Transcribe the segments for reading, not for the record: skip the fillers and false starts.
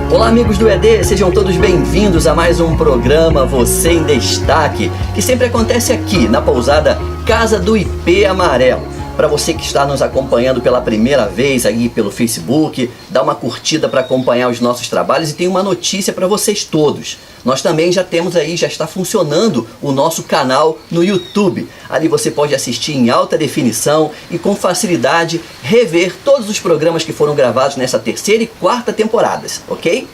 Olá amigos do ED, sejam todos bem-vindos a mais um programa Você em Destaque, que sempre acontece aqui na pousada Casa do IP Amarelo. Para você que está nos acompanhando pela primeira vez aí pelo Facebook, dá uma curtida para acompanhar os nossos trabalhos e tem uma notícia para vocês todos. Nós também já está funcionando o nosso canal no YouTube. Ali você pode assistir em alta definição e com facilidade rever todos os programas que foram gravados nessa terceira e quarta temporadas, ok?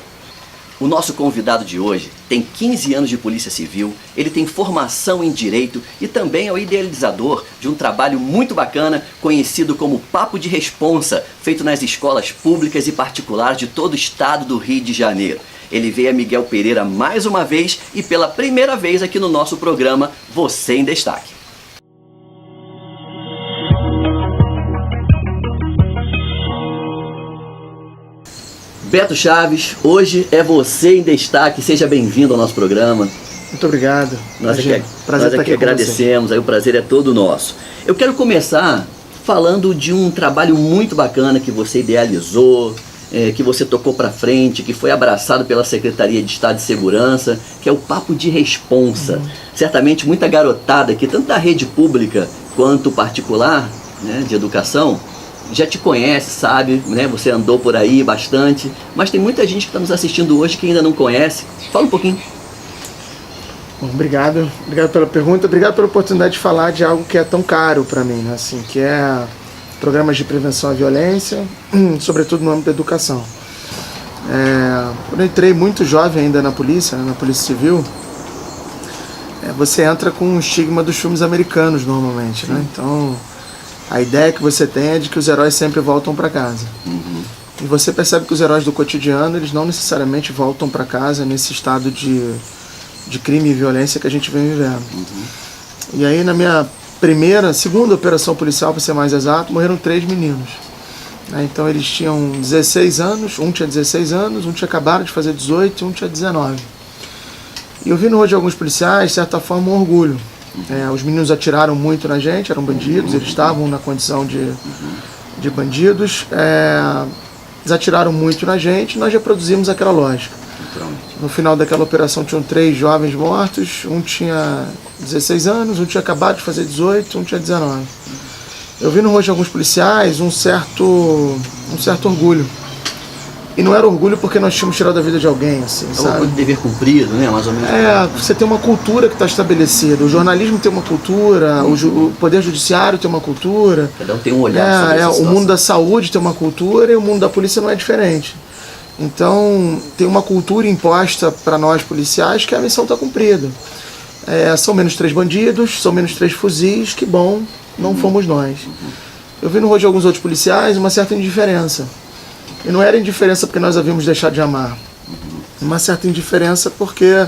O nosso convidado de hoje tem 15 anos de Polícia Civil, ele tem formação em Direito e também é o idealizador de um trabalho muito bacana conhecido como Papo de Responsa, feito nas escolas públicas e particulares de todo o estado do Rio de Janeiro. Ele veio a Miguel Pereira mais uma vez e pela primeira vez aqui no nosso programa Você em Destaque. Beto Chaves, hoje é Você em Destaque, seja bem-vindo ao nosso programa. Muito obrigado. Nós aqui agradecemos, aí o prazer é todo nosso. Eu quero começar falando de um trabalho muito bacana que você idealizou, que você tocou para frente, que foi abraçado pela Secretaria de Estado de Segurança, que é o Papo de Responsa. Certamente muita garotada aqui, tanto da rede pública quanto particular, né, de educação, já te conhece, sabe, né? Você andou por aí bastante, mas tem muita gente que está nos assistindo hoje que ainda não conhece. Fala um pouquinho. Bom, obrigado pela pergunta, obrigado pela oportunidade de falar de algo que é tão caro para mim, né? Assim, que é programas de prevenção à violência, sobretudo no âmbito da educação. Quando eu entrei muito jovem ainda na polícia, né, na Polícia Civil, você entra com um estigma dos filmes americanos normalmente, né? Então a ideia que você tem é de que os heróis sempre voltam para casa. E você percebe que os heróis do cotidiano, eles não necessariamente voltam para casa nesse estado de crime e violência que a gente vem vivendo. E aí na minha segunda operação policial, para ser mais exato, morreram 3 meninos. Então eles tinham 16 anos, um tinha 16 anos, um tinha acabado de fazer 18 e um tinha 19. E eu vi no rosto de alguns policiais, de certa forma, um orgulho. Os meninos atiraram muito na gente, eram bandidos, eles estavam na condição de bandidos, eles atiraram muito na gente e nós reproduzimos aquela lógica. No final daquela operação tinham 3 jovens mortos, um tinha 16 anos, um tinha acabado de fazer 18, um tinha 19. Eu vi no rosto de alguns policiais um certo orgulho. E não era orgulho porque nós tínhamos tirado a vida de alguém, assim, sabe? É um orgulho de dever cumprido, né? Mais ou menos. Você tem uma cultura que está estabelecida. O jornalismo tem uma cultura, o Poder Judiciário tem uma cultura. Cada um tem um olhar sobre essa situação. O mundo da saúde tem uma cultura e o mundo da polícia não é diferente. Então, tem uma cultura imposta para nós policiais que a missão está cumprida. São menos 3 bandidos, são menos 3 fuzis, que bom, não fomos nós. Eu vi no rosto de alguns outros policiais uma certa indiferença. E não era indiferença porque nós havíamos deixado de amar. Uma certa indiferença porque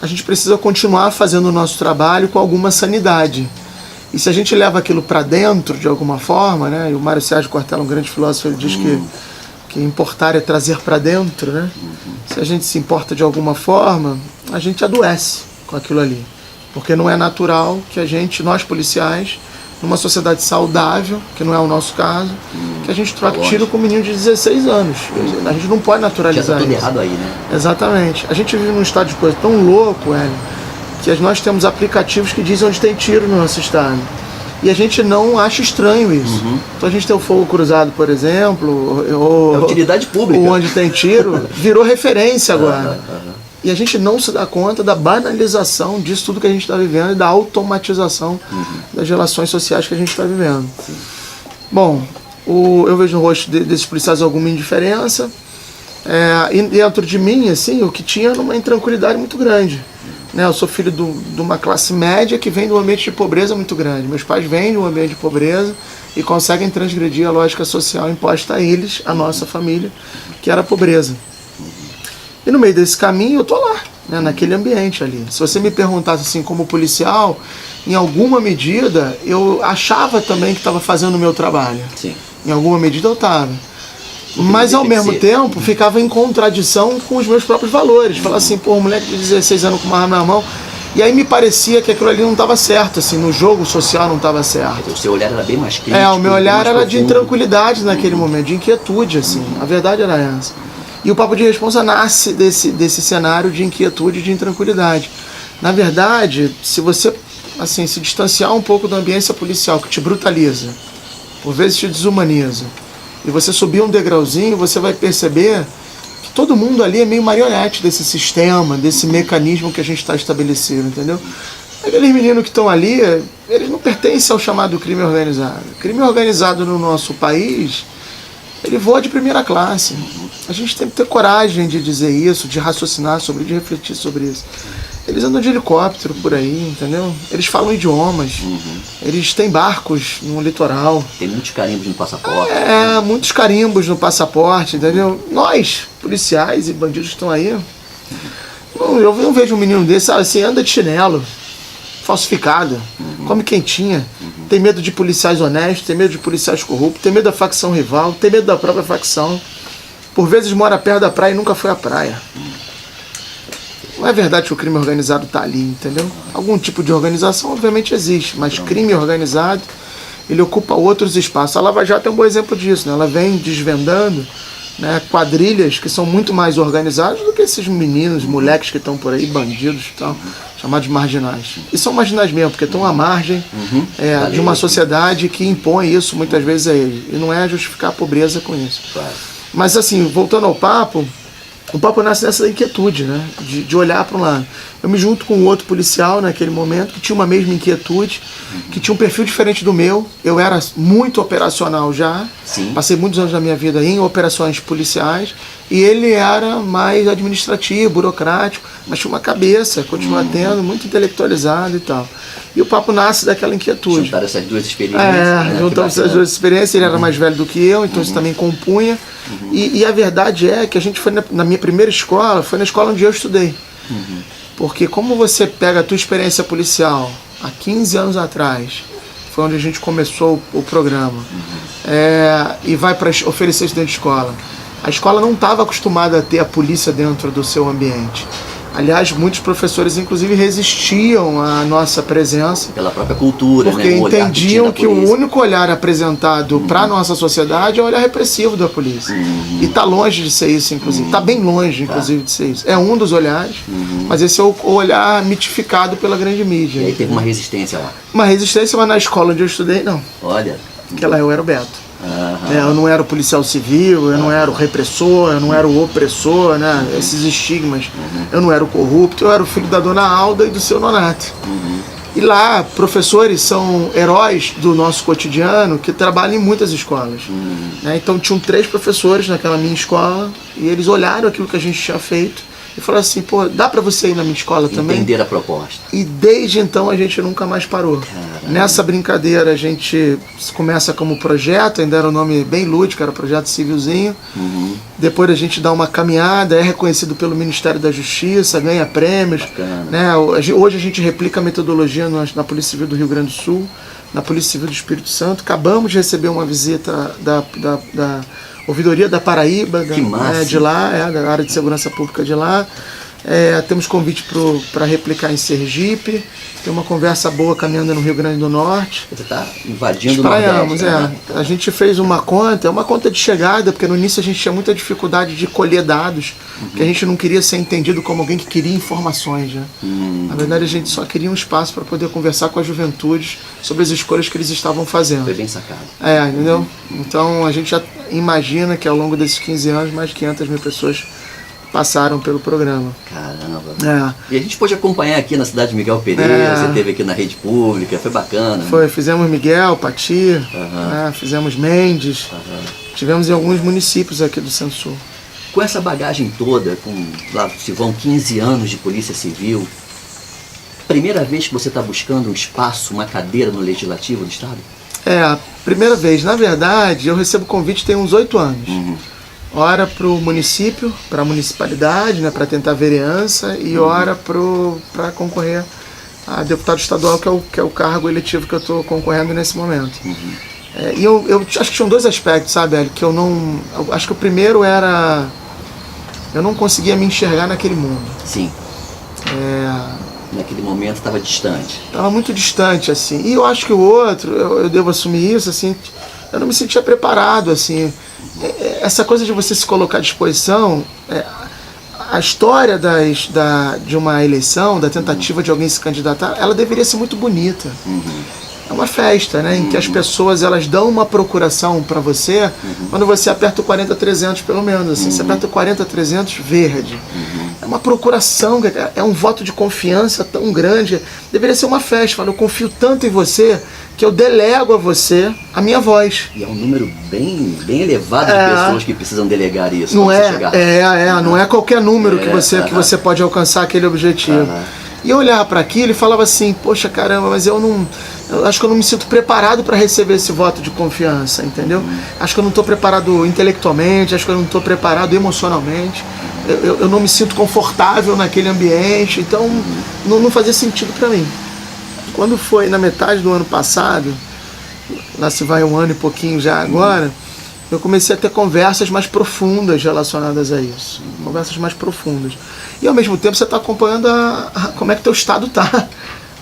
a gente precisa continuar fazendo o nosso trabalho com alguma sanidade. E se a gente leva aquilo para dentro de alguma forma, né? E o Mário Sérgio Cortella, um grande filósofo, ele diz que importar é trazer para dentro, né? Se a gente se importa de alguma forma, a gente adoece com aquilo ali. Porque não é natural que nós policiais, numa sociedade saudável, que não é o nosso caso, que a gente troque tiro com um menino de 16 anos. A gente não pode naturalizar já tá tudo isso. Errado aí, né? Exatamente. A gente vive num estado de coisa tão louco, que nós temos aplicativos que dizem onde tem tiro no nosso estado. E a gente não acha estranho isso. Então a gente tem o fogo cruzado, por exemplo, é utilidade pública. Ou onde tem tiro, virou referência agora. E a gente não se dá conta da banalização disso tudo que a gente está vivendo e da automatização das relações sociais que a gente está vivendo. Bom, eu vejo no rosto desses policiais alguma indiferença. E dentro de mim, assim, o que tinha era uma intranquilidade muito grande. Eu sou filho de uma classe média que vem de um ambiente de pobreza muito grande. Meus pais vêm de um ambiente de pobreza e conseguem transgredir a lógica social imposta a eles, a nossa família, que era a pobreza. E no meio desse caminho eu tô lá, né, naquele ambiente ali. Se você me perguntasse assim, como policial, em alguma medida eu achava também que estava fazendo o meu trabalho. Sim. Em alguma medida eu estava. Mas ao mesmo tempo ficava em contradição com os meus próprios valores. Falava assim, um moleque de 16 anos com uma arma na mão. E aí me parecia que aquilo ali não estava certo, assim, no jogo social não estava certo. O seu olhar era bem mais crítico. O meu olhar era de tranquilidade naquele momento, de inquietude, assim. A verdade era essa. E o Papo de Responsa nasce desse cenário de inquietude e de intranquilidade. Na verdade, se você assim, se distanciar um pouco da ambiência policial que te brutaliza, por vezes te desumaniza, e você subir um degrauzinho, você vai perceber que todo mundo ali é meio marionete desse sistema, desse mecanismo que a gente está estabelecido, entendeu? Aqueles meninos que estão ali, eles não pertencem ao chamado crime organizado. O crime organizado no nosso país, ele voa de primeira classe. A gente tem que ter coragem de dizer isso, de raciocinar sobre, de refletir sobre isso. Eles andam de helicóptero por aí, entendeu? Eles falam idiomas, eles têm barcos no litoral. Tem muitos carimbos no passaporte. Muitos carimbos no passaporte, entendeu? Nós, policiais e bandidos que estão aí, eu não vejo um menino desse, sabe, assim, anda de chinelo, falsificado, come quentinha, tem medo de policiais honestos, tem medo de policiais corruptos, tem medo da facção rival, tem medo da própria facção. Por vezes mora perto da praia e nunca foi à praia. Não é verdade que o crime organizado está ali, entendeu? Algum tipo de organização obviamente existe, mas crime organizado, ele ocupa outros espaços. A Lava Jato é um bom exemplo disso, né? Ela vem desvendando, né, quadrilhas que são muito mais organizadas do que esses meninos, moleques que estão por aí, bandidos e tal, chamados marginais. E são marginais mesmo, porque estão à margem de uma sociedade que impõe isso muitas vezes a eles. E não é justificar a pobreza com isso. Mas assim, voltando ao papo, o papo nasce dessa inquietude, né? De olhar para um lado. Eu me junto com um outro policial naquele momento que tinha uma mesma inquietude, que tinha um perfil diferente do meu. Eu era muito operacional já, passei muitos anos da minha vida em operações policiais, e ele era mais administrativo, burocrático, mas tinha uma cabeça, continua tendo, muito intelectualizado e tal. E o papo nasce daquela inquietude. Juntaram essas duas experiências. Juntamos essas duas experiências, ele era mais velho do que eu, então isso também compunha. E a verdade é que a gente foi na minha primeira escola, foi na escola onde eu estudei. Porque como você pega a tua experiência policial há 15 anos atrás, foi onde a gente começou o programa, e vai para oferecer isso dentro de escola. A escola não estava acostumada a ter a polícia dentro do seu ambiente. Aliás, muitos professores, inclusive, resistiam à nossa presença. Pela própria cultura, porque entendiam que o único olhar apresentado para a nossa sociedade é o olhar repressivo da polícia. E está longe de ser isso, inclusive. Está bem longe, inclusive, de ser isso. É um dos olhares, mas esse é o olhar mitificado pela grande mídia. E aí teve uma resistência lá. Uma resistência, mas na escola onde eu estudei, não. Olha. Porque lá eu era o Beto. Eu não era o policial civil, eu não era o repressor, eu não era o opressor, né? Esses estigmas. Eu não era o corrupto, eu era o filho da dona Alda e do seu Nonato. E lá, professores são heróis do nosso cotidiano que trabalham em muitas escolas. Né? Então tinham 3 professores naquela minha escola e eles olharam aquilo que a gente tinha feito e falaram assim, pô, dá pra você ir na minha escola também? Entender a proposta. E desde então a gente nunca mais parou. Caramba. Nessa brincadeira a gente começa como projeto, ainda era um nome bem lúdico, era Projeto Civilzinho. Depois a gente dá uma caminhada, é reconhecido pelo Ministério da Justiça, ganha prêmios. Né? Hoje a gente replica a metodologia na Polícia Civil do Rio Grande do Sul, na Polícia Civil do Espírito Santo. Acabamos de receber uma visita da Ouvidoria da Paraíba, de lá, da área de segurança pública de lá. Temos convite para replicar em Sergipe. Tem uma conversa boa caminhando no Rio Grande do Norte. Você está invadindo o Nordeste, né? A gente fez uma conta, é uma conta de chegada, porque no início a gente tinha muita dificuldade de colher dados, porque a gente não queria ser entendido como alguém que queria informações. Né? Na verdade, a gente só queria um espaço para poder conversar com a juventude sobre as escolhas que eles estavam fazendo. Foi bem sacado. Entendeu? Então a gente já imagina que ao longo desses 15 anos, mais de 500 mil pessoas passaram pelo programa. Caramba. E a gente pôde acompanhar aqui na cidade de Miguel Pereira, você esteve aqui na rede pública, foi bacana. Fizemos Miguel, Pati, fizemos Mendes, tivemos em alguns municípios aqui do Centro-Sul. Com essa bagagem toda, lá se vão 15 anos de Polícia Civil, primeira vez que você está buscando um espaço, uma cadeira no Legislativo do Estado? Primeira vez. Na verdade, eu recebo convite tem uns 8 anos. Ora para o município, para a municipalidade, né, para tentar vereança, e ora para concorrer a deputado estadual, que é o cargo eletivo que eu estou concorrendo nesse momento. E eu acho que tinham 2 aspectos, sabe, Hélio, que eu acho que o primeiro era, eu não conseguia me enxergar naquele mundo. Sim. Naquele momento estava distante. Estava muito distante, assim. E eu acho que o outro, eu devo assumir isso, assim, eu não me sentia preparado, assim. Essa coisa de você se colocar à disposição, a história de uma eleição, da tentativa de alguém se candidatar, ela deveria ser muito bonita. É uma festa, né, em que as pessoas elas dão uma procuração para você quando você aperta o 40-300 pelo menos, assim, você aperta o 40-300 verde. É uma procuração, é um voto de confiança tão grande, deveria ser uma festa. Fala, eu confio tanto em você que eu delego a você a minha voz. E é um número bem elevado de pessoas que precisam delegar isso. Não não é qualquer número que você pode alcançar aquele objetivo. E eu olhava para aquilo e falava assim, poxa caramba, mas eu acho que eu não me sinto preparado para receber esse voto de confiança, entendeu? Acho que eu não estou preparado intelectualmente, acho que eu não estou preparado emocionalmente, eu não me sinto confortável naquele ambiente, então não fazia sentido para mim. Quando foi na metade do ano passado, lá se vai um ano e pouquinho já agora, eu comecei a ter conversas mais profundas relacionadas a isso. Conversas mais profundas. E ao mesmo tempo você está acompanhando como é que o teu estado está.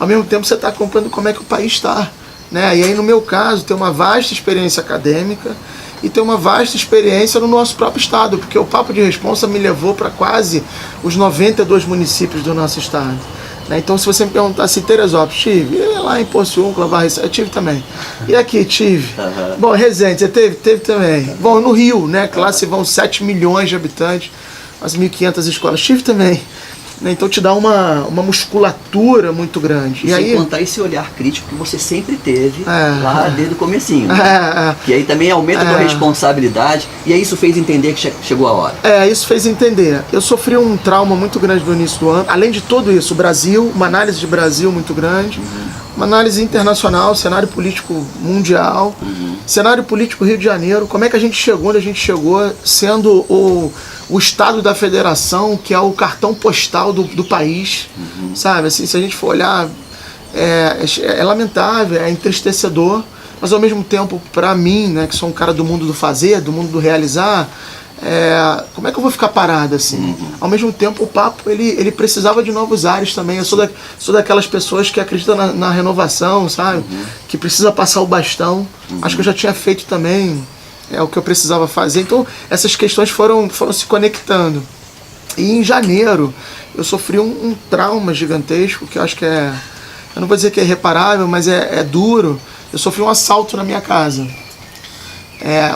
Ao mesmo tempo você está acompanhando como é que o país está. Né? E aí no meu caso tem uma vasta experiência acadêmica e tem uma vasta experiência no nosso próprio estado, porque o Papo de Responsa me levou para quase os 92 municípios do nosso estado. Então, se você me perguntar assim, Teresópolis, tive. E lá em Pociúncula, eu tive também. E aqui, tive. Bom, Resende, você teve? Teve também. Bom, no Rio, né, que lá se vão 7 milhões de habitantes, as 1.500 escolas, tive também. Então te dá uma musculatura muito grande. E sem contar esse olhar crítico que você sempre teve lá desde o comecinho. Que aí também aumenta a tua responsabilidade. E aí isso fez entender que chegou a hora. Isso fez entender. Eu sofri um trauma muito grande no início do ano. Além de tudo isso, o Brasil, uma análise de Brasil muito grande. Uma análise internacional, cenário político mundial, cenário político Rio de Janeiro, como é que a gente chegou onde a gente chegou, sendo o estado da federação, que é o cartão postal do país, sabe? Assim, se a gente for olhar, é lamentável, é entristecedor, mas ao mesmo tempo, para mim, né, que sou um cara do mundo do fazer, do mundo do realizar, como é que eu vou ficar parado assim? Ao mesmo tempo, o Papo ele precisava de novos ares também. Eu sou daquelas pessoas que acreditam na renovação, sabe? Que precisa passar o bastão. Acho que eu já tinha feito também o que eu precisava fazer. Então, essas questões foram se conectando. E em janeiro, eu sofri um trauma gigantesco, que eu acho que eu não vou dizer que é irreparável, mas é duro. Eu sofri um assalto na minha casa.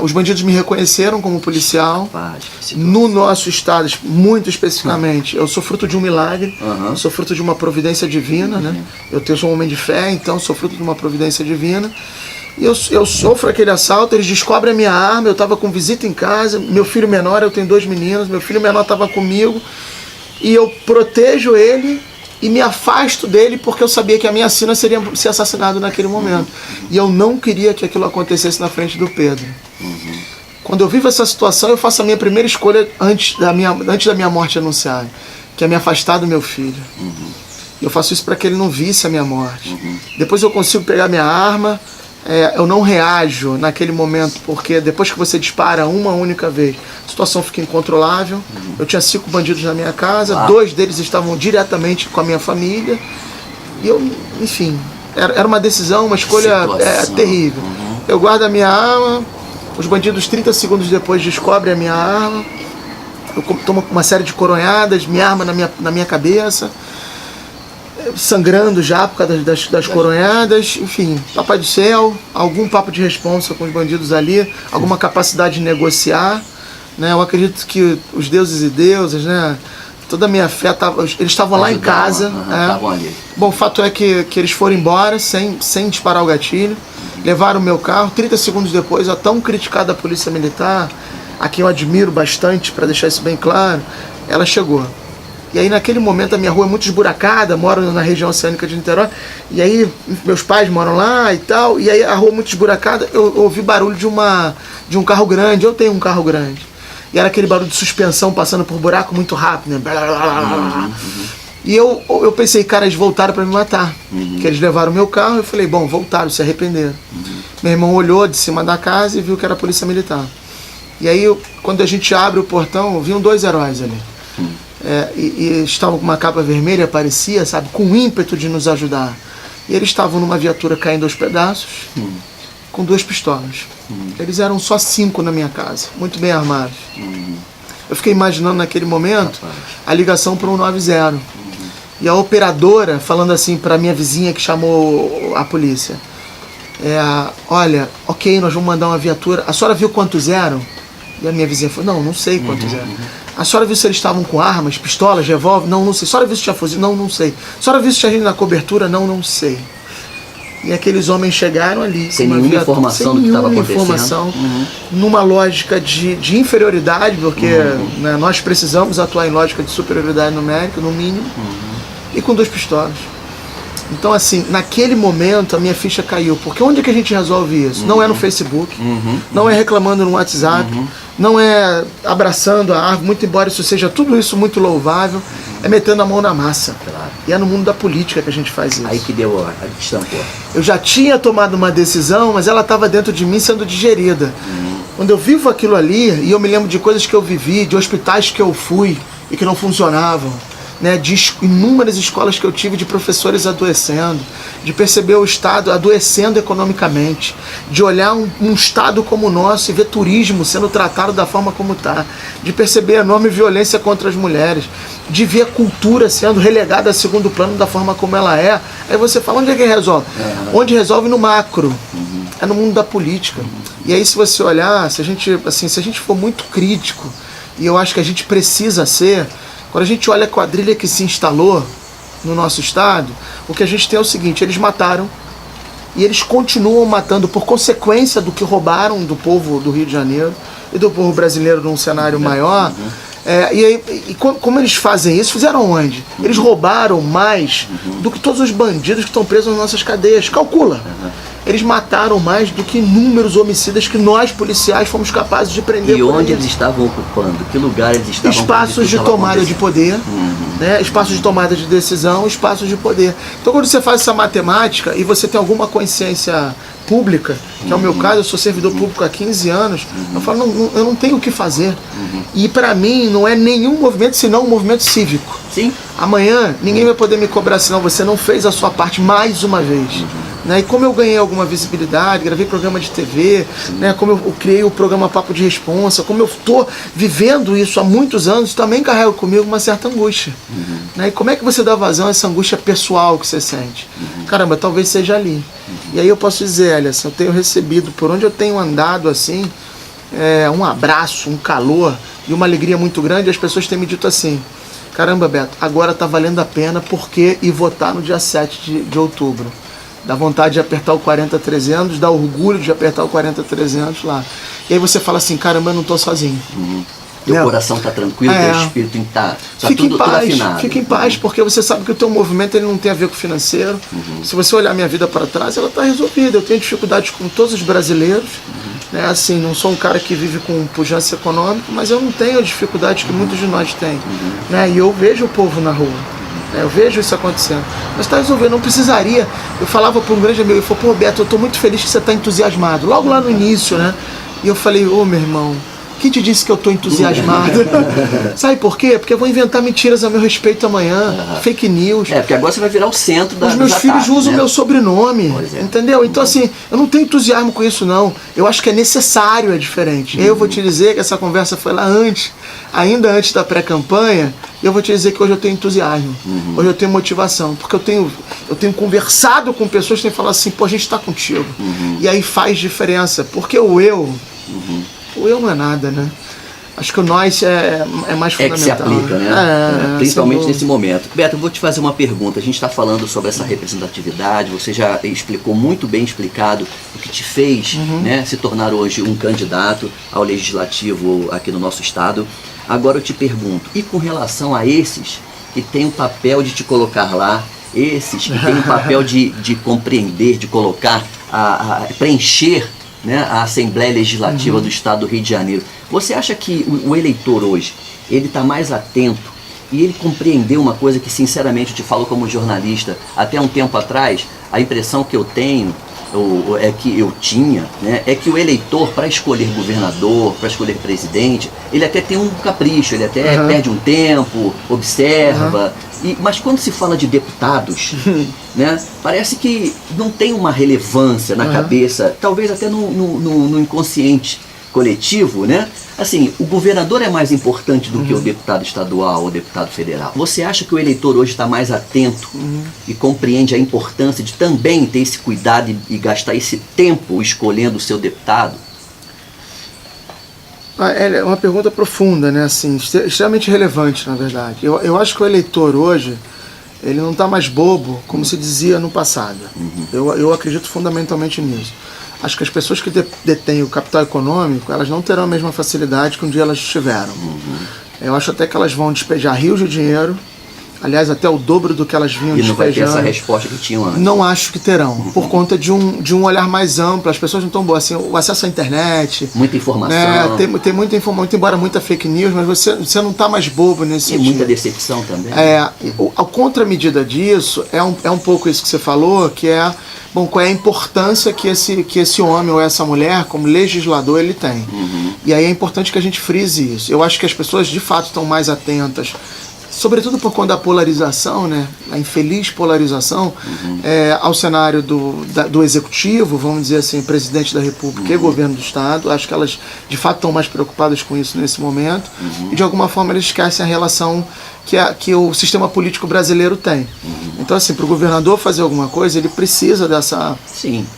Os bandidos me reconheceram como policial. No nosso estado, muito especificamente, eu sou fruto de um milagre, eu sou fruto de uma providência divina, né? Eu sou um homem de fé, então sou fruto de uma providência divina. E eu sofro aquele assalto, eles descobrem a minha arma, eu estava com visita em casa, meu filho menor, eu tenho 2 meninos, meu filho menor estava comigo, e eu protejo ele e me afasto dele porque eu sabia que a minha sina seria ser assassinado naquele momento. E eu não queria que aquilo acontecesse na frente do Pedro. Quando eu vivo essa situação, eu faço a minha primeira escolha antes da minha morte anunciada, que é me afastar do meu filho. Eu faço isso para que ele não visse a minha morte. Depois eu consigo pegar minha arma, eu não reajo naquele momento, porque depois que você dispara uma única vez, a situação fica incontrolável. Eu tinha 5 bandidos na minha casa, 2 deles estavam diretamente com a minha família, e eu, enfim, era uma decisão, uma escolha terrível. Eu guardo a minha arma, os bandidos 30 segundos depois descobrem a minha arma, eu tomo uma série de coronhadas, minha arma na minha cabeça, sangrando já por causa das coronhadas, enfim, papai do céu, algum papo de responsa com os bandidos ali, alguma capacidade de negociar, né? Eu acredito que os deuses e deusas, né, toda a minha fé, eles estavam lá em casa. Bom, o fato é que eles foram embora sem disparar o gatilho, levaram o meu carro, 30 segundos depois, a tão criticada Polícia Militar, a quem eu admiro bastante, para deixar isso bem claro, ela chegou. E aí naquele momento a minha rua é muito esburacada, moro na região oceânica de Niterói, e aí meus pais moram lá e tal, e aí a rua muito esburacada, eu ouvi barulho de um carro grande, eu tenho um carro grande. E era aquele barulho de suspensão passando por buraco muito rápido, né? E eu pensei, cara, eles voltaram para me matar, que eles levaram o meu carro, eu falei, bom, voltaram, se arrependeram. Meu irmão olhou de cima da casa e viu que era a Polícia Militar. E aí, quando a gente abre o portão, viam 2 heróis ali. E estavam com uma capa vermelha, parecia, sabe, com ímpeto de nos ajudar. E eles estavam numa viatura caindo aos pedaços, com 2 pistolas. Eles eram só 5 na minha casa, muito bem armados. Eu fiquei imaginando naquele momento a ligação para o 190. E a operadora falando assim para minha vizinha que chamou a polícia. Olha, ok, nós vamos mandar uma viatura. A senhora viu quantos eram? E a minha vizinha falou, não sei quantos eram. A senhora viu se eles estavam com armas, pistolas, revólver? Não sei. A senhora viu se tinha fuzil? Não sei. A senhora viu se tinha gente na cobertura? Não sei. E aqueles homens chegaram ali. Sem nenhuma informação do que estava acontecendo. Numa lógica de inferioridade, porque né, nós precisamos atuar em lógica de superioridade numérica, no mínimo, e com 2 pistolas. Então, assim, naquele momento a minha ficha caiu. Porque onde é que a gente resolve isso? Não é no Facebook, não é reclamando no WhatsApp, não é abraçando a árvore, muito embora isso seja tudo isso muito louvável, é metendo a mão na massa. Claro. E é no mundo da política que a gente faz isso. Aí que deu a estampou. Eu já tinha tomado uma decisão, mas ela estava dentro de mim sendo digerida. Quando eu vivo aquilo ali, e eu me lembro de coisas que eu vivi, de hospitais que eu fui e que não funcionavam, né, de inúmeras escolas que eu tive, de professores adoecendo, de perceber o Estado adoecendo economicamente, de olhar um Estado como o nosso e ver turismo sendo tratado da forma como está, de perceber a enorme violência contra as mulheres, de ver a cultura sendo relegada a segundo plano da forma como ela é. Aí você fala, onde é que resolve? Onde resolve no macro, é no mundo da política. E aí se você olhar, se a gente for muito crítico, e eu acho que a gente precisa ser, quando a gente olha a quadrilha que se instalou no nosso estado, o que a gente tem é o seguinte, eles mataram e eles continuam matando por consequência do que roubaram do povo do Rio de Janeiro e do povo brasileiro num cenário maior. Como eles fazem isso? Fizeram onde? Eles roubaram mais do que todos os bandidos que estão presos nas nossas cadeias. Calcula! Eles mataram mais do que inúmeros homicidas que nós, policiais, fomos capazes de prender. E onde eles estavam ocupando? Que lugar eles estavam ocupando? Espaços de tomada de poder, né? Espaços de tomada de decisão, espaços de poder. Então, quando você faz essa matemática e você tem alguma consciência pública, que é o meu caso, eu sou servidor público há 15 anos, eu falo, eu não tenho o que fazer. E para mim não é nenhum movimento senão um movimento cívico. Sim. Amanhã ninguém vai poder me cobrar senão você não fez a sua parte mais uma vez. Né? E como eu ganhei alguma visibilidade, gravei programa de TV, né? Como eu criei o programa Papo de Responsa, como eu estou vivendo isso há muitos anos, também carrego comigo uma certa angústia. Né? E como é que você dá vazão a essa angústia pessoal que você sente? Caramba, talvez seja ali. E aí eu posso dizer, Elias, eu tenho recebido, por onde eu tenho andado assim, um abraço, um calor e uma alegria muito grande. As pessoas têm me dito assim, caramba, Beto, agora está valendo a pena porque ir votar no dia 7 de outubro. Dá vontade de apertar o 40-300, dá orgulho de apertar o 40-300 lá. E aí você fala assim, caramba, eu não estou sozinho. Teu coração está tranquilo, teu espírito está tudo afinado. Fica em paz, porque você sabe que o teu movimento ele não tem a ver com o financeiro. Se você olhar minha vida para trás, ela está resolvida. Eu tenho dificuldades com todos os brasileiros. Né? Assim, não sou um cara que vive com pujança econômica, mas eu não tenho a dificuldade que muitos de nós têm. Né? E eu vejo o povo na rua. Eu vejo isso acontecendo. Mas está resolvendo, não precisaria. Eu falava para um grande amigo, ele falou, pô, Beto, eu estou muito feliz que você está entusiasmado. Logo lá no início, né? E eu falei, ô meu irmão, quem te disse que eu estou entusiasmado? Sabe por quê? Porque eu vou inventar mentiras a meu respeito amanhã, fake news. Porque agora você vai virar o centro da. Os meus filhos usam o meu sobrenome, entendeu? Então assim, eu não tenho entusiasmo com isso não. Eu acho que é necessário, é diferente. Eu vou te dizer que essa conversa foi lá antes, ainda antes da pré-campanha, e eu vou te dizer que hoje eu tenho entusiasmo, hoje eu tenho motivação, porque eu tenho conversado com pessoas que têm falado assim, pô, a gente está contigo. E aí faz diferença, porque o eu não é nada, né? Acho que o nós é mais fundamental. É que se aplica, né? Principalmente nesse momento. Beto, eu vou te fazer uma pergunta. A gente está falando sobre essa representatividade, você já explicou muito bem explicado o que te fez né, se tornar hoje um candidato ao legislativo aqui no nosso estado. Agora eu te pergunto, e com relação a esses que têm o papel de te colocar lá, esses que têm o papel de compreender, de colocar, preencher, né, a Assembleia Legislativa do Estado do Rio de Janeiro. Você acha que o eleitor hoje, ele está mais atento e ele compreendeu uma coisa que, sinceramente, eu te falo como jornalista, até um tempo atrás, a impressão que eu tenho é que eu tinha, né, é que o eleitor, para escolher governador, para escolher presidente, ele até tem um capricho, ele até perde um tempo, observa. Mas quando se fala de deputados, né, parece que não tem uma relevância na cabeça, talvez até no inconsciente coletivo, né? Assim, o governador é mais importante do que o deputado estadual ou deputado federal. Você acha que o eleitor hoje está mais atento e compreende a importância de também ter esse cuidado e gastar esse tempo escolhendo o seu deputado? É uma pergunta profunda, né? Assim, extremamente relevante, na verdade. Eu acho que o eleitor hoje, ele não está mais bobo, como se dizia no passado. Eu acredito fundamentalmente nisso. Acho que as pessoas que detêm o capital econômico, elas não terão a mesma facilidade que um dia elas tiveram. Eu acho até que elas vão despejar rios de dinheiro, aliás, até o dobro do que elas vinham despejando. E não vai ter essa resposta que tinham antes. Não acho que terão, por conta de um olhar mais amplo. As pessoas não estão boas. Assim, o acesso à internet... Muita informação. Né, tem muita informação, muito embora muita fake news, mas você não está mais bobo nesse sentido. E muita decepção também. A contramedida disso é um pouco isso que você falou, que é... Bom, qual é a importância que esse homem ou essa mulher, como legislador, ele tem. E aí é importante que a gente frise isso. Eu acho que as pessoas, de fato, estão mais atentas, sobretudo por conta da polarização, né? A infeliz polarização, ao cenário do executivo, vamos dizer assim, presidente da República e governo do Estado. Acho que elas, de fato, estão mais preocupadas com isso nesse momento. E, de alguma forma, eles esquecem a relação que o sistema político brasileiro tem. Então, assim, para o governador fazer alguma coisa, ele precisa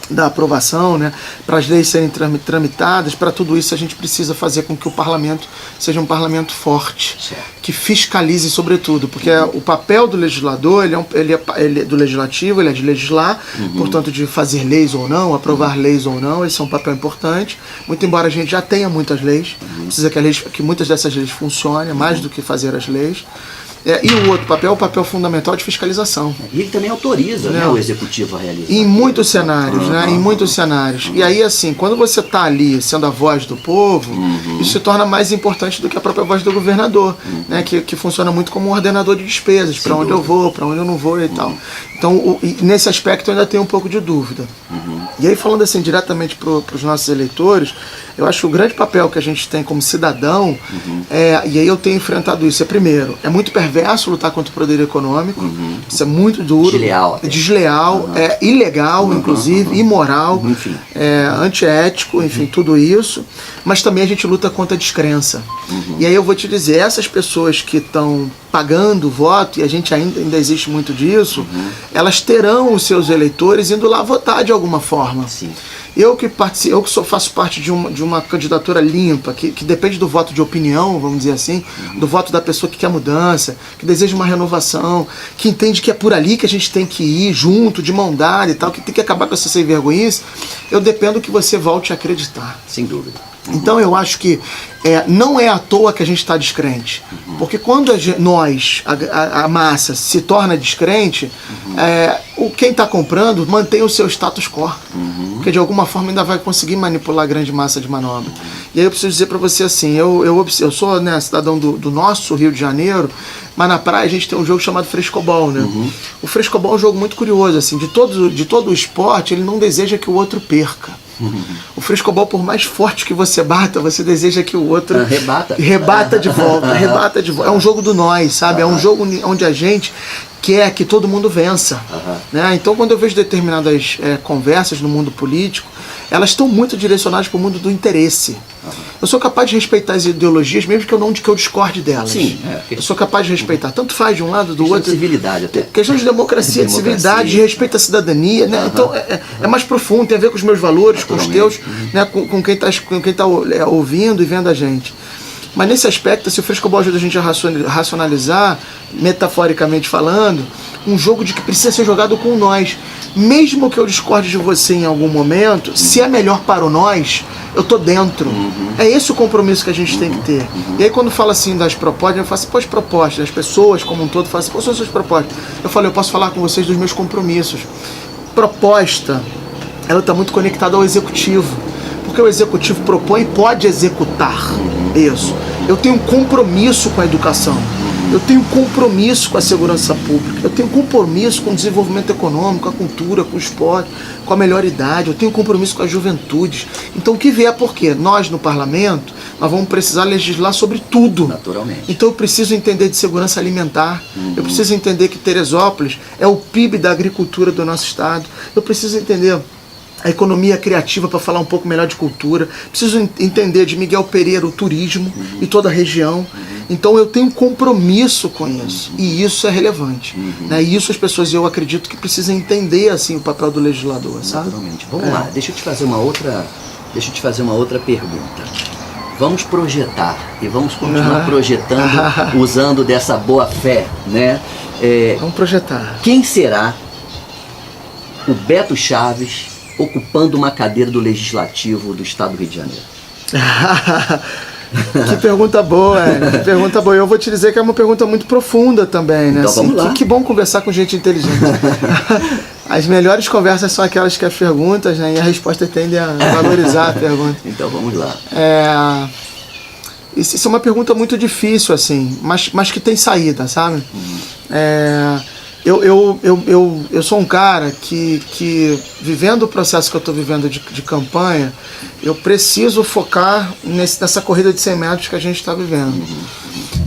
da aprovação, né? Para as leis serem tramitadas, para tudo isso a gente precisa fazer com que o parlamento seja um parlamento forte, que fiscalize sobretudo, porque o papel do legislador, ele é do legislativo, ele é de legislar, portanto de fazer leis ou não, aprovar leis ou não, esse é um papel importante, muito embora a gente já tenha muitas leis, precisa que muitas dessas leis funcionem, mais do que fazer as leis. E o outro papel é o papel fundamental de fiscalização. E ele também autoriza, né, o executivo a realizar. Em muitos cenários, né? Em muitos cenários. E aí, assim, quando você está ali sendo a voz do povo, isso se torna mais importante do que a própria voz do governador, né? Que funciona muito como um ordenador de despesas, para onde eu vou, para onde eu não vou e tal. Então, nesse aspecto eu ainda tenho um pouco de dúvida. E aí, falando assim diretamente para os nossos eleitores, eu acho que o grande papel que a gente tem como cidadão, e aí eu tenho enfrentado isso, primeiro, é muito perverso lutar contra o poder econômico, isso é muito duro, desleal, ilegal, inclusive, imoral, antiético, enfim, tudo isso, mas também a gente luta contra a descrença. E aí eu vou te dizer, essas pessoas que estão pagando o voto, e a gente ainda existe muito disso, elas terão os seus eleitores indo lá votar de alguma forma. Eu que faço parte de uma candidatura limpa, que depende do voto de opinião, vamos dizer assim, do voto da pessoa que quer mudança, que deseja uma renovação, que entende que é por ali que a gente tem que ir junto, de mão dada e tal, que tem que acabar com essa sem vergonhice, eu dependo que você volte a acreditar. Sem dúvida. Então eu acho que não é à toa que a gente está descrente, porque quando a massa se torna descrente, quem está comprando mantém o seu status quo, porque de alguma forma ainda vai conseguir manipular a grande massa de manobra. E aí eu preciso dizer para você assim, eu sou, né, cidadão do nosso Rio de Janeiro, mas na praia a gente tem um jogo chamado frescobol, né? O frescobol é um jogo muito curioso, assim, de todo o esporte, ele não deseja que o outro perca. O frescobol, por mais forte que você bata, você deseja que o outro rebata de volta, rebata de volta. É um jogo do nós, sabe? É um jogo onde a gente quer que todo mundo vença. Né? Então, quando eu vejo determinadas conversas no mundo político, elas estão muito direcionadas para o mundo do interesse. Eu sou capaz de respeitar as ideologias, mesmo que eu discorde delas. Eu sou capaz de respeitar. Tanto faz de um lado, do outro. De civilidade até. Questão de democracia, de civilidade, de respeito à cidadania. Né? Então, é mais profundo, tem a ver com os meus valores, com os teus, né? com quem está ouvindo e vendo a gente. Mas nesse aspecto, se o frescobol ajuda a gente a racionalizar, metaforicamente falando, um jogo de que precisa ser jogado com nós. Mesmo que eu discorde de você em algum momento, se é melhor para o nós, eu tô dentro. É esse o compromisso que a gente tem que ter. E aí quando fala assim das propostas, eu falo assim, as propostas, as pessoas como um todo falam assim, quais são as suas propostas? Eu falo, eu posso falar com vocês dos meus compromissos. Proposta, ela está muito conectada ao executivo. Porque o executivo propõe e pode executar isso. Eu tenho um compromisso com a educação. Eu tenho compromisso com a segurança pública, eu tenho compromisso com o desenvolvimento econômico, com a cultura, com o esporte, com a melhor idade, eu tenho compromisso com a juventude. Então o que vier, por quê? Nós no parlamento, nós vamos precisar legislar sobre tudo. Naturalmente. Então eu preciso entender de segurança alimentar, eu preciso entender que Teresópolis é o PIB da agricultura do nosso estado, eu preciso entender a economia criativa para falar um pouco melhor de cultura, preciso entender de Miguel Pereira o turismo e toda a região. Então eu tenho compromisso com isso, e isso é relevante, né? E isso as pessoas, eu acredito que precisam entender assim o papel do legislador, sabe? Naturalmente. Vamos lá, deixa eu te fazer uma outra pergunta. Vamos projetar e vamos continuar projetando usando dessa boa fé, né? Vamos projetar. Quem será o Beto Chaves ocupando uma cadeira do Legislativo do Estado do Rio de Janeiro? Que pergunta boa, que pergunta boa. Eu vou te dizer que é uma pergunta muito profunda também, né? Então Assim, vamos lá. que bom conversar com gente inteligente. As melhores conversas são aquelas que as perguntas, né, e a resposta tende a valorizar a pergunta. Então vamos lá. Isso é uma pergunta muito difícil, assim, mas que tem saída, sabe? Eu sou um cara que vivendo o processo que eu estou vivendo de campanha, eu preciso focar nessa corrida de 100 metros que a gente está vivendo.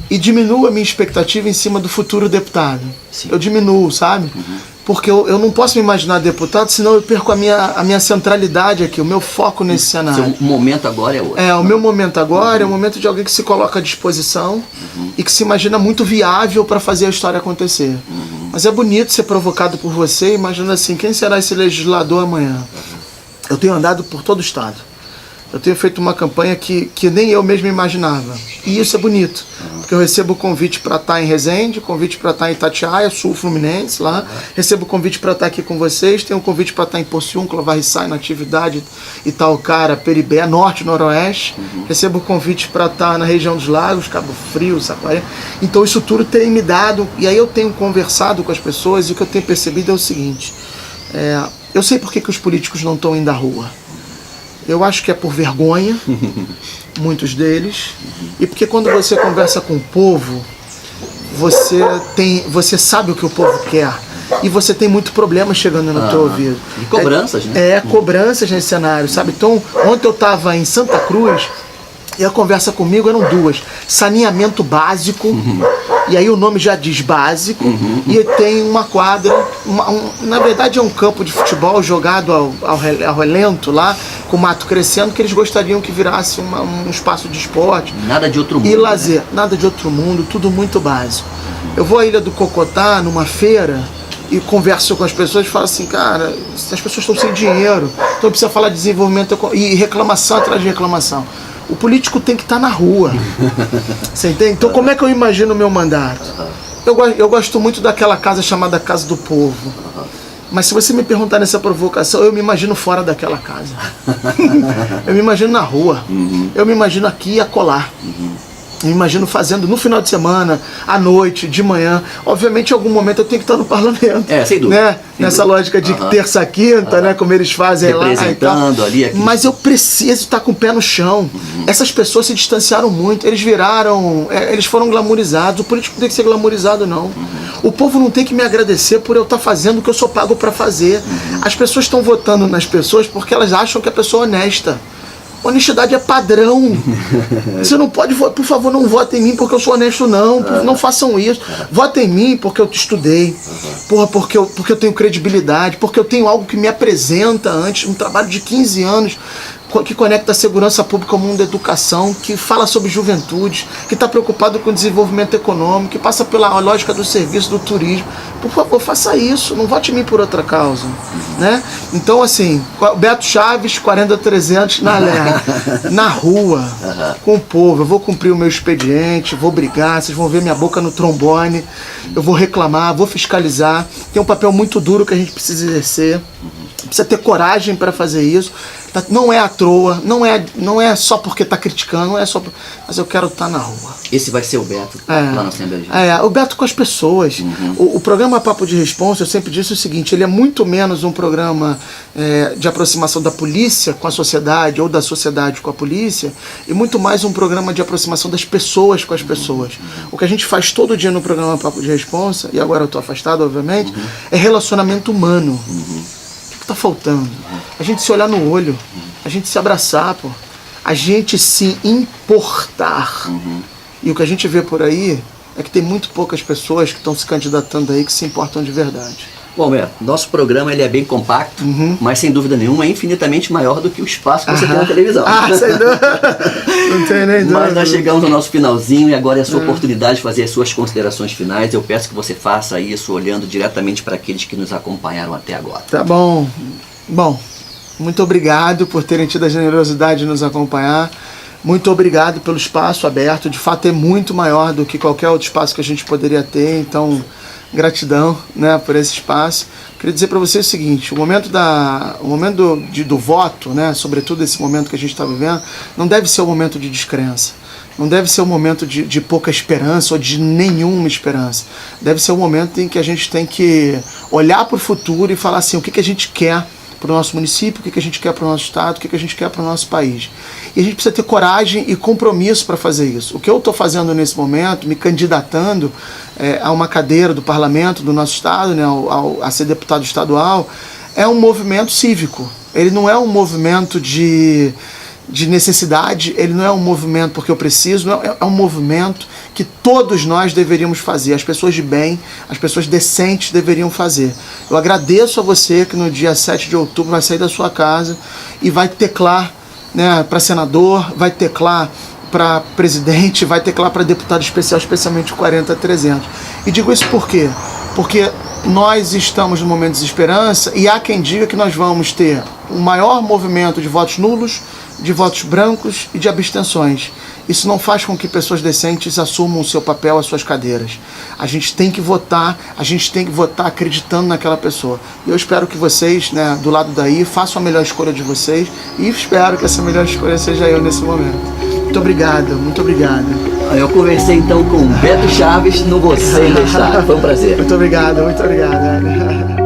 E diminuo a minha expectativa em cima do futuro deputado. Sim. Eu diminuo, sabe? Porque eu não posso me imaginar deputado, senão eu perco a minha centralidade aqui, o meu foco nesse cenário. Seu momento agora é outro. O meu momento agora é o momento de alguém que se coloca à disposição e que se imagina muito viável para fazer a história acontecer. Mas é bonito ser provocado por você, imaginando assim, quem será esse legislador amanhã? Eu tenho andado por todo o estado. Eu tenho feito uma campanha que nem eu mesmo imaginava. E isso é bonito, porque eu recebo convite para estar em Resende, convite para estar em Itatiaia, Sul Fluminense, lá. Recebo convite para estar aqui com vocês, tenho um convite para estar em Pociúncula, Varriçai, Natividade, Itaocara, Peribé, Norte, Noroeste. Recebo convite para estar na região dos Lagos, Cabo Frio, Saquarema. Então isso tudo tem me dado, e aí eu tenho conversado com as pessoas, e o que eu tenho percebido é o seguinte, eu sei por que os políticos não estão indo à rua. Eu acho que é por vergonha, muitos deles, e porque quando você conversa com o povo, você sabe o que o povo quer, e você tem muito problema chegando no teu ouvido. E cobranças, né? Cobranças nesse cenário, sabe? Então, ontem eu estava em Santa Cruz, e a conversa comigo eram duas: saneamento básico, e aí o nome já diz básico, e tem uma quadra, na verdade é um campo de futebol jogado ao relento lá, com o mato crescendo, que eles gostariam que virasse um espaço de esporte. Nada de outro mundo. E lazer, nada de outro mundo, tudo muito básico. Eu vou à Ilha do Cocotá, numa feira, e converso com as pessoas e falo assim, cara, as pessoas estão sem dinheiro, então precisa falar de desenvolvimento e reclamação atrás de reclamação. O político tem que estar na rua. Você entende? Então como é que eu imagino o meu mandato? Eu gosto muito daquela casa chamada Casa do Povo. Mas se você me perguntar nessa provocação, eu me imagino fora daquela casa. Eu me imagino na rua. Eu me imagino aqui e acolá. Eu me imagino fazendo no final de semana, à noite, de manhã. Obviamente, em algum momento eu tenho que estar no parlamento. Sem dúvida. Né? Nessa lógica de terça, quinta, né? Como eles fazem lá. Representando ali. Aqui. Mas eu preciso estar com o pé no chão. Essas pessoas se distanciaram muito. Eles eles foram glamorizados. O político não tem que ser glamorizado, não. O povo não tem que me agradecer por eu estar fazendo o que eu sou pago para fazer. As pessoas estão votando nas pessoas porque elas acham que a pessoa é honesta. Honestidade é padrão. Você não pode, por favor, não votem em mim porque eu sou honesto, não. Não façam isso. Votem em mim porque eu estudei. Porque eu tenho credibilidade. Porque eu tenho algo que me apresenta antes. Um trabalho de 15 anos que conecta a segurança pública ao mundo da educação, que fala sobre juventude, que está preocupado com o desenvolvimento econômico, que passa pela lógica do serviço, do turismo. Por favor, faça isso, não vote em mim por outra causa. Né? Então, assim, Beto Chaves, 40300 na rua, com o povo. Eu vou cumprir o meu expediente, vou brigar, vocês vão ver minha boca no trombone, eu vou reclamar, vou fiscalizar. Tem um papel muito duro que a gente precisa exercer. Precisa ter coragem para fazer isso. Não é à toa, não é só porque está criticando, não é só mas eu quero estar na rua. Esse vai ser o Beto lá na Assembleia Legislativa. O Beto com as pessoas. O programa Papo de Responsa, eu sempre disse o seguinte, ele é muito menos um programa de aproximação da polícia com a sociedade ou da sociedade com a polícia e muito mais um programa de aproximação das pessoas com as pessoas. O que a gente faz todo dia no programa Papo de Responsa, e agora eu estou afastado, obviamente, é relacionamento humano. O que está faltando? A gente se olhar no olho, a gente se abraçar, pô. A gente se importar. E o que a gente vê por aí é que tem muito poucas pessoas que estão se candidatando aí que se importam de verdade. Bom, Beto, nosso programa ele é bem compacto, mas sem dúvida nenhuma é infinitamente maior do que o espaço que você tem na televisão. Sem dúvida. Não tem nem dúvida. Mas nós chegamos ao nosso finalzinho e agora é a sua oportunidade de fazer as suas considerações finais. Eu peço que você faça isso olhando diretamente para aqueles que nos acompanharam até agora. Tá bom. Bom, muito obrigado por terem tido a generosidade de nos acompanhar. Muito obrigado pelo espaço aberto. De fato é muito maior do que qualquer outro espaço que a gente poderia ter. Então, gratidão, né, por esse espaço. Queria dizer para vocês o seguinte, o momento do voto, né, sobretudo esse momento que a gente está vivendo, não deve ser um momento de descrença. Não deve ser um momento de pouca esperança ou de nenhuma esperança. Deve ser um momento em que a gente tem que olhar para o futuro e falar assim, o que a gente quer para o nosso município, o que a gente quer para o nosso estado, o que a gente quer para o nosso país. E a gente precisa ter coragem e compromisso para fazer isso. O que eu estou fazendo nesse momento, me candidatando a uma cadeira do parlamento do nosso estado, né, a ser deputado estadual, é um movimento cívico. Ele não é um movimento de necessidade, ele não é um movimento porque eu preciso, não, é um movimento que todos nós deveríamos fazer, as pessoas de bem, as pessoas decentes deveriam fazer. Eu agradeço a você que no dia 7 de outubro vai sair da sua casa e vai teclar, né, para senador, vai teclar para presidente, vai teclar para deputado especial, especialmente o 40-300. E digo isso por quê? Porque nós estamos no momento de desesperança e há quem diga que nós vamos ter um maior movimento de votos nulos, de votos brancos e de abstenções. Isso não faz com que pessoas decentes assumam o seu papel, as suas cadeiras. A gente tem que votar acreditando naquela pessoa. E eu espero que vocês, né, do lado daí, façam a melhor escolha de vocês e espero que essa melhor escolha seja eu nesse momento. Muito obrigado, muito obrigado. Eu conversei então com Beto Chaves no Você em Destaque. Foi um prazer. Muito obrigado, muito obrigado.